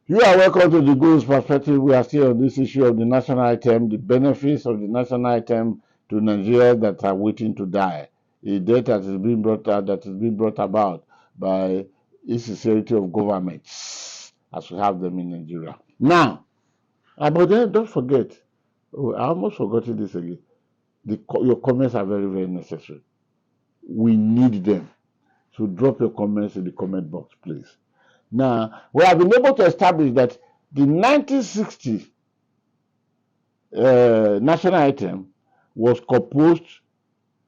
You are welcome to the Goals Perspective. We are still on this issue of the national item, the benefits of the national item to Nigeria that are waiting to die. A death that is being brought about by insincerity of governments as we have them in Nigeria. Now, but then don't forget, I almost forgot this again. Your comments are very, very necessary. We need them. So drop your comments in the comment box, please. Now, we have been able to establish that the 1960 national item was composed,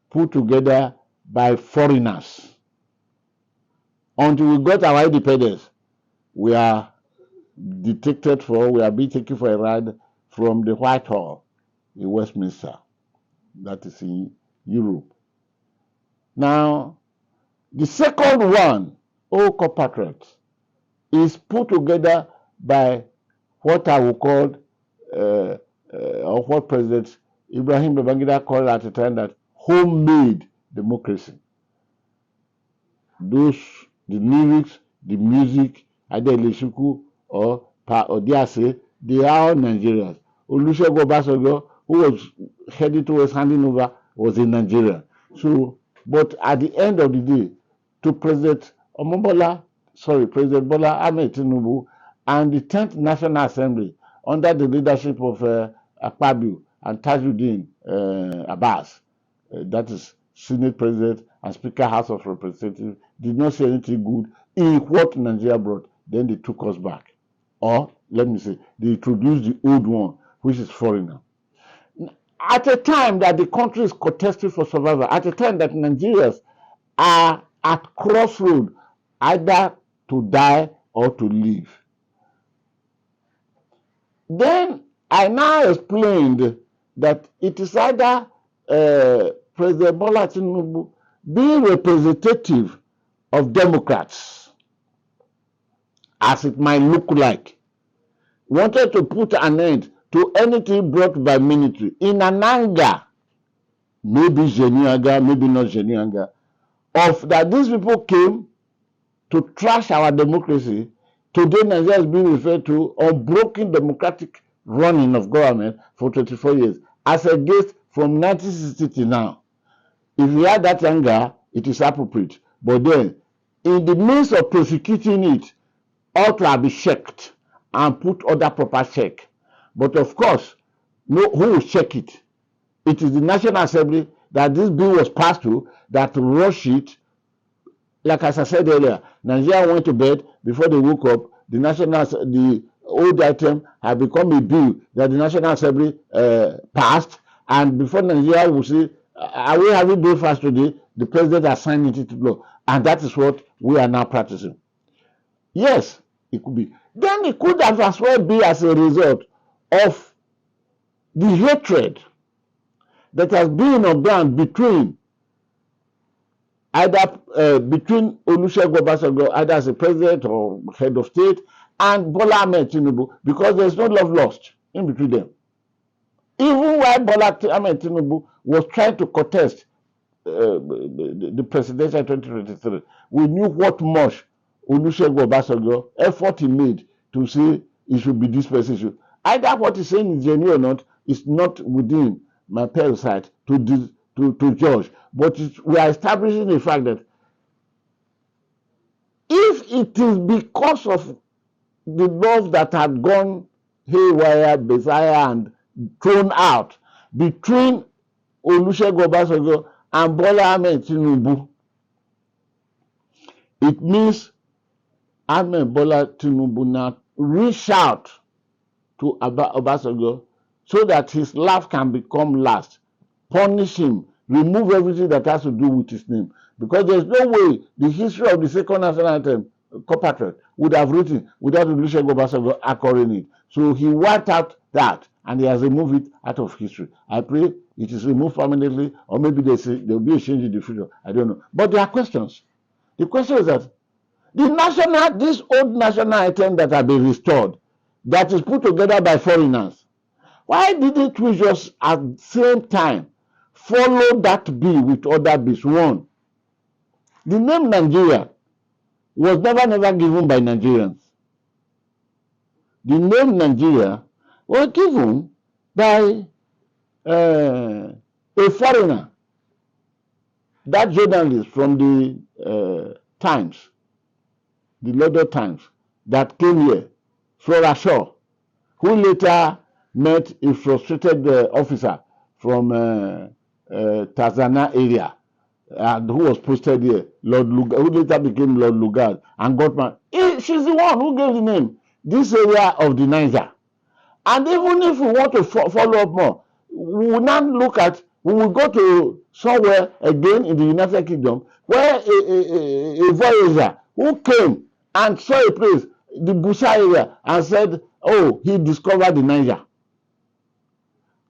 put together by foreigners. Until we got our independence, we are being taken for a ride from the Whitehall in Westminster, that is in Europe. Now, the second one, compatriots, is put together by what I will call, or what President Ibrahim Babangida called at the time, that homemade democracy. The lyrics, the music, either Leshuku or Diase, they are all Nigerians. Olusegun Obasanjo, who was heading towards handing over, was in Nigeria. So, but at the end of the day, to President Bola Ahmed Tinubu and the 10th National Assembly under the leadership of Akpabio and Tajuddin Abbas, that is Senate President and Speaker House of Representatives, did not say anything good in what Nigeria brought. Then they took us back. Or, let me say, they introduced the old one, which is foreigner. At a time that the country is contesting for survival, at a time that Nigerians are at crossroads, either to die or to live. Then I now explained that it is either President Bola Tinubu being representative of Democrats, as it might look like, wanted to put an end to anything brought by military in an anger, maybe genuine anger, maybe not genuine anger, of that these people came to trash our democracy. Today, Nigeria is being referred to unbroken democratic running of government for 24 years, as against from 1960 to now. If you had that anger, it is appropriate. But then, in the midst of prosecuting it, ought to have been checked and put under proper check. But of course, who will check it? It is the National Assembly that this bill was passed to that rushed it. Like as I said earlier, Nigeria went to bed before they woke up. The old item had become a bill that the National Assembly passed, and before Nigeria will say, "Are we having breakfast today?" The president has signed it into law, and that is what we are now practicing. Yes, it could be. Then it could have as well be as a result of the hatred that has been on ground between between Olusegun Obasanjo, either as a president or head of state, and Bola Ahmed Tinubu, because there's no love lost in between them. Even while Bola Ahmed Tinubu was trying to contest the presidential in 2023, we knew what much Olusegun Obasanjo effort he made to say it should be this person. Either what he's saying is genuine or not, is not within my parasite to judge. But we are establishing the fact that if it is because of the love that had gone haywire, bizarre, and thrown out between Olusegun Obasanjo and Bola Ahmed Tinubu, it means Ahmed Bola Tinubu now reach out to Obasanjo so that his life can become last, punish him, remove everything that has to do with his name. Because there's no way the history of the second national anthem, compatriot, would have written without Olusegun Obasanjo acquiring it. So he wiped out that, and he has removed it out of history. I pray it is removed permanently, or maybe there will be a change in the future. I don't know. But there are questions. The question is that this old national item that have been restored, that is put together by foreigners, why didn't we just at the same time follow that bill with other bills? One, the name Nigeria was never given by Nigerians. the name Nigeria was given by a foreigner, that journalist from the Times, the London Times, that came here, Flora Shaw, who later met a frustrated officer from Tanzania area, and who was posted here, Lord Lugard, who later became Lord Lugard, and got married. She's the one who gave the name, this area of the Niger. And even if we want to follow up more, we will not look at, we will go to somewhere again in the United Kingdom where a voyager who came and saw a place, the Busa area, and said, oh, he discovered the Niger.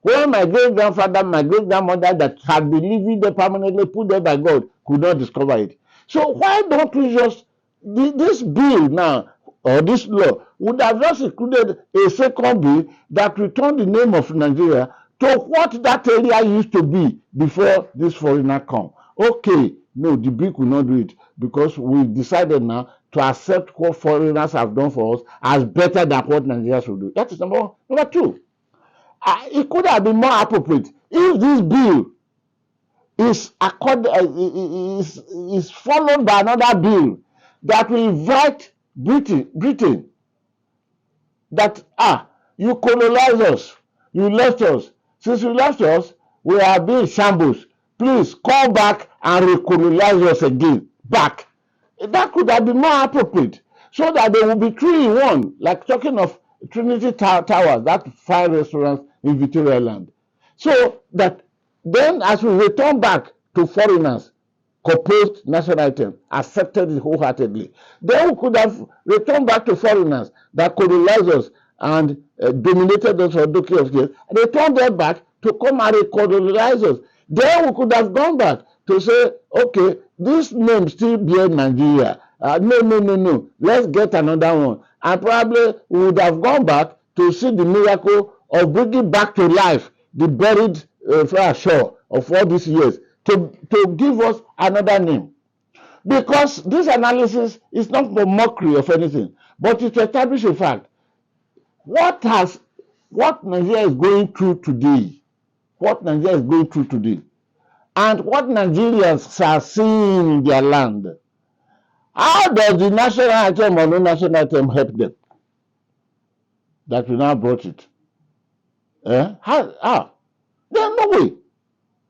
Where my great-grandfather, my great-grandmother that had been living there permanently, put there by God, could not discover it. So why don't we just, this bill now, or this law, would have just included a second bill that returned the name of Nigeria to what that area used to be before this foreigner come. Okay, no, the bill could not do it because we decided now to accept what foreigners have done for us as better than what Nigeria should do. That is number one. Number two, it could have been more appropriate if this bill is followed by another bill that will invite Britain that, you colonized us, you left us. Since you left us, we are being shambles. Please come back and recolonize us again, back. That could have been more appropriate, so that there will be 3 in 1, like talking of Trinity Towers, that fine restaurant in Victoria Land. So that then as we return back to foreigners, composed national item, accepted it wholeheartedly, then we could have returned back to foreigners that colonized us and dominated us for decades of years, and returned them back to come and recolonize us. Then we could have gone back to say, okay, this name still bears Nigeria. No. Let's get another one. And probably we would have gone back to see the miracle of bringing back to life the buried shore of all these years to give us another name. Because this analysis is not for mockery of anything, but it establishes a fact. What Nigeria is going through today, and what Nigerians are seeing in their land, how does the national anthem or no national anthem help them? That we now brought it. How? There's no way.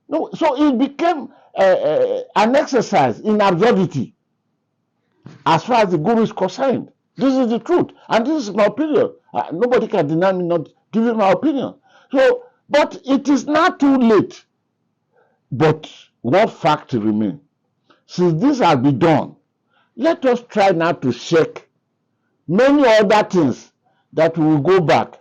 No. So it became an exercise in absurdity as far as the guru is concerned. This is the truth, and this is my opinion. Nobody can deny me not giving my opinion. So, but it is not too late. But one fact remains. Since this has been done, let us try now to check many other things that we will go back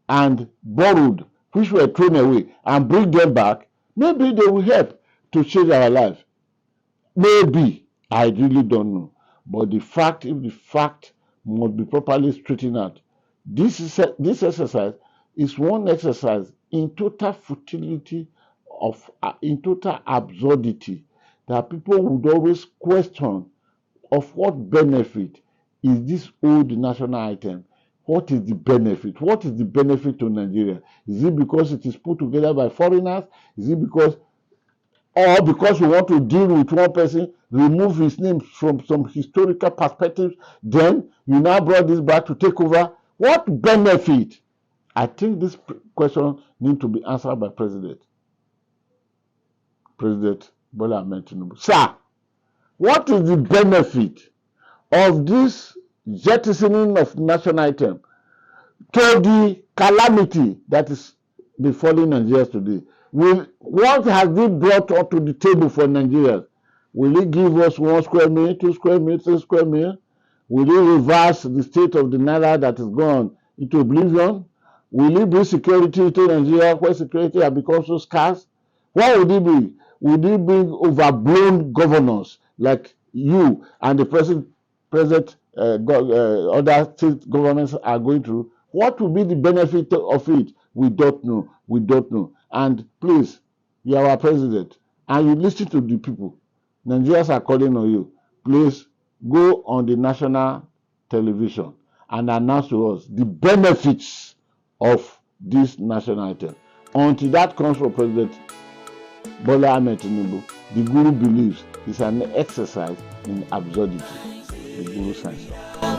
and borrowed, which were thrown away, and bring them back. Maybe they will help to change our life. Maybe. I really don't know. But if the fact must be properly straightened out, this exercise is one exercise in total futility, in total absurdity, that people would always question of what benefit is this old national item. What is the benefit? What is the benefit to Nigeria? Is it because it is put together by foreigners? Is it because we want to deal with one person, remove his name from some historical perspective, then you now brought this back to take over? What benefit? I think this question needs to be answered by President Bola Ahmed Tinubu. Sir, what is the benefit of this jettisoning of national item to the calamity that is befalling Nigerians today? What has it brought onto the table for Nigerians? Will it give us 1 square meal, 2 square meal, 3 square meal? Will it reverse the state of the naira that is gone into oblivion? Will it bring security into Nigeria where security has become so scarce? What would it be? Will it bring overblown governors like you and the present other state governments are going through? What will be the benefit of it? We don't know. And please, you are our president, and you listen to the people. Nigerians are calling on you. Please go on the national television and announce to us the benefits of this national anthem. Until that comes from President Bola Ahmed Tinubu, the Guru believes it's an exercise in absurdity. The Guru says so.